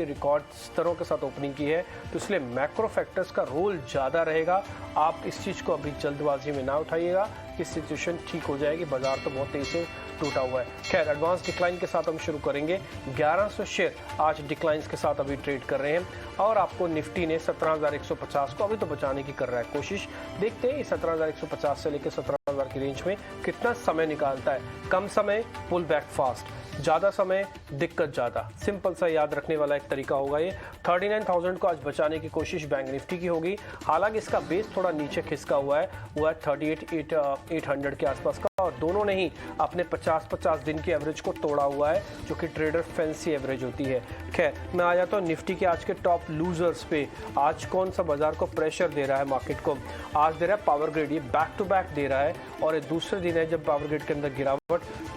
Record स्तरों के साथ ओपनिंग की है, तो इसलिए मैक्रो फैक्टर्स का रोल ज़्यादा रहेगा। आप इस चीज़ को अभी जल्दबाजी में ना उठाइएगा कि सिचुएशन ठीक हो जाएगी। बाजार तो बहुत तेज़ी से टूटा हुआ है। खैर, एडवांस डिक्लाइन के साथ हम शुरू करेंगे। 1100 शेयर आज डिक्लाइंस के साथ अभी ट्रेड कर रहे हैं और आपको निफ्टी ने 17,150 को अभी तो बचाने की कर रहा है कोशिश। देखते हैं 17,150 से लेकर 17,000 की रेंज में कितना समय निकालता है। कम समय पुल बैक फास्ट, ज़्यादा समय दिक्कत ज़्यादा। सिंपल सा याद रखने वाला एक तरीका होगा ये। 39,000 को आज बचाने की कोशिश बैंक निफ्टी की होगी। हालांकि इसका बेस थोड़ा नीचे खिसका हुआ है, वो है 38,800 के आसपास का, और दोनों ने ही अपने 50-50 दिन की एवरेज को तोड़ा हुआ है, जो कि ट्रेडर फैंसी एवरेज होती है। खैर, मैं आ जाता हूँ निफ्टी के आज के टॉप लूजर्स पे। आज कौन सा बाजार को प्रेशर दे रहा है मार्केट को? आज दे रहा है पावर ग्रिड। ये बैक टू बैक दे रहा है और ये दूसरे दिन है जब पावर ग्रिड के अंदर गिरावट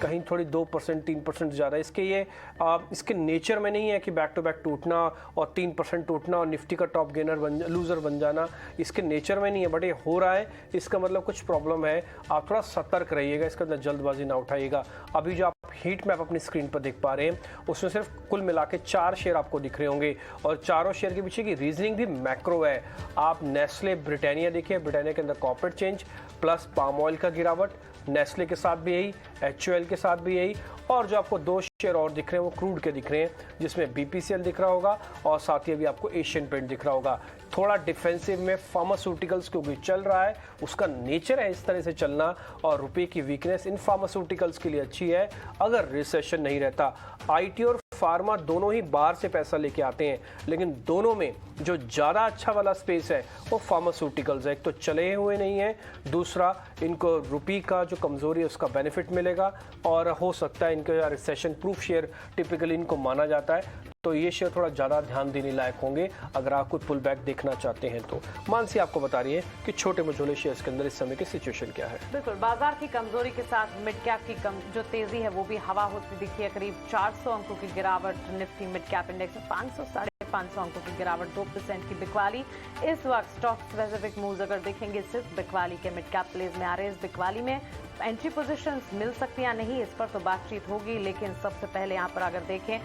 कहीं थोड़ी 2% 3% ज़्यादा। इसके नेचर में नहीं है कि बैक टू बैक टूटना और 3% टूटना और निफ्टी का टॉप गेनर लूजर बन जाना। इसके नेचर में नहीं है, बट ये हो रहा है, इसका मतलब कुछ प्रॉब्लम है। आप थोड़ा सतर्क रहिएगा, इसके अंदर जल्दबाजी ना उठाइएगा। अभी जो आप हीट मैप अपनी स्क्रीन पर देख पा रहे हैं, उसमें सिर्फ कुल मिला के 4 शेयर आपको दिख रहे होंगे और चारों शेयर के पीछे की रीजनिंग भी मैक्रो है। आप नेस्ले ब्रिटानिया देखिए, ब्रिटानिया के अंदर corporate change plus palm oil का गिरावट, नेस्ले के साथ भी यही, HUL के साथ भी यही, और जो आपको 2 शेयर और दिख रहे हैं वो क्रूड के दिख रहे हैं, जिसमें BPCL दिख रहा होगा और साथ ही अभी आपको एशियन पेंट दिख रहा होगा। थोड़ा डिफेंसिव में फार्मास्यूटिकल्स क्योंकि चल रहा है, उसका नेचर है इस तरह से चलना, और रुपए की वीकनेस इन फार्मास्यूटिकल्स के लिए अच्छी है अगर रिसेशन नहीं रहता। IT और फार्मा दोनों ही बाहर से पैसा लेके आते हैं, लेकिन दोनों में जो ज़्यादा अच्छा वाला स्पेस है वो फार्मास्यूटिकल्स है। एक तो चले हुए नहीं है, दूसरा इनको रुपये का जो कमज़ोरी है उसका बेनिफिट मिलेगा, और हो सकता है इनके रिसेशन प्रूफ शेयर टिपिकली इनको माना जाता है, तो ये शेयर थोड़ा ज़्यादा ध्यान देने लायक होंगे अगर आप कुछ पुल बैक देखना चाहते हैं तो। मानसी आपको बता रही है कि छोटे मझोले शेयर्स के अंदर इस समय की सिचुएशन क्या है। बिल्कुल, बाजार की कमजोरी के साथ मिड कैप की जो तेजी है वो भी हवा होती दिखी है। करीब 400 अंकों की गिरावट निफ्टी मिड कैप इंडेक्स में, 500-550 अंकों की गिरावट, 2% की बिकवाली। इस वक्त स्टॉक स्पेसिफिक मूव्स अगर देखेंगे सिर्फ बिकवाली के मिड कैप प्लेज में आ रहे हैं। इस बिकवाली में एंट्री पोजीशंस मिल सकती या नहीं, इस पर तो बातचीत होगी, लेकिन सबसे पहले यहाँ पर अगर देखें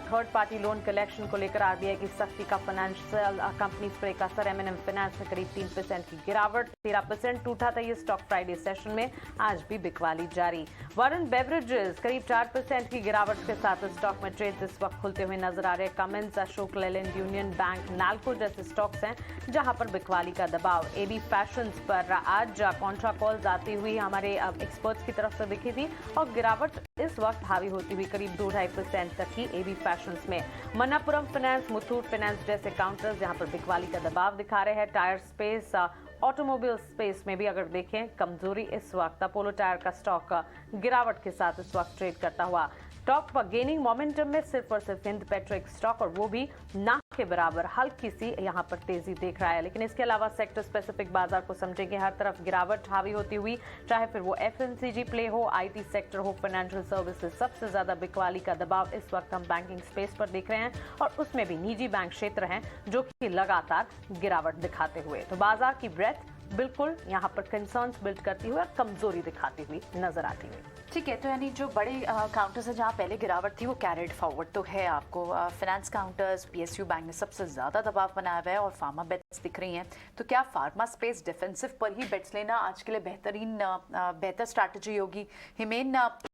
थर्ड पार्टी लोन कलेक्शन को लेकर RBI की सख्ती का फाइनेंशियल कंपनीज पर एक असर। M&M फाइनेंस में करीब 3% की गिरावट, 13% टूटा था ये स्टॉक फ्राइडे सेशन में, आज भी बिकवाली जारी। वरुण बेवरेजेस करीब 4% की गिरावट के साथ स्टॉक में ट्रेड इस वक्त खुलते हुए नजर आ रहे हैं। Cummins, Ashok Leyland, union bank, NALCO जैसे स्टॉक्स हैं जहां पर बिकवाली का दबाव। AB फैशंस पर आज कॉन्ट्रा कॉल्स आती हुई हमारे एक्सपर्ट्स की तरफ से दिखी थी और गिरावट इस वक्त हावी होती हुई करीब 2-2.5% तक की AB फैशंस में। मन्नापुरम फाइनेंस, मुथूट फाइनेंस जैसे काउंटर्स जहां पर बिकवाली का दबाव दिखा रहे हैं। टायर स्पेस, ऑटोमोबाइल स्पेस में भी अगर देखें कमजोरी इस वक्त। अपोलो टायर का स्टॉक गिरावट के साथ इस वक्त ट्रेड करता हुआ। टॉप गेनिंग मोमेंटम में सिर्फ और सिर्फ हिंद पेट्रोलियम स्टॉक, और वो भी ना के बराबर हल्की सी यहां पर तेजी देख रहा है। लेकिन इसके अलावा सेक्टर स्पेसिफिक बाजार को समझेंगे, हर तरफ गिरावट हावी होती हुई, चाहे फिर वो FMCG प्ले हो, IT सेक्टर हो, फाइनेंशियल सर्विसेज। सबसे ज्यादा बिकवाली का दबाव इस वक्त हम बैंकिंग स्पेस पर देख रहे हैं और उसमें भी निजी बैंक क्षेत्र हैं जो कि लगातार गिरावट दिखाते हुए। तो बाजार की ब्रेथ बिल्कुल यहाँ पर कंसर्न्स बिल्ड करती हुई और कमजोरी दिखाती हुई नजर आती हुई। ठीक है, तो यानी जो बड़े काउंटर्स हैं जहाँ पहले गिरावट थी वो कैरिड फॉरवर्ड तो है आपको। फाइनेंस काउंटर्स, PSU बैंक ने सबसे ज़्यादा दबाव बनाया हुआ है और फार्मा बेट्स दिख रही हैं। तो क्या फार्मा स्पेस डिफेंसिव पर ही बेट्स लेना आज के लिए बेहतर स्ट्रैटेजी होगी? हिमेन,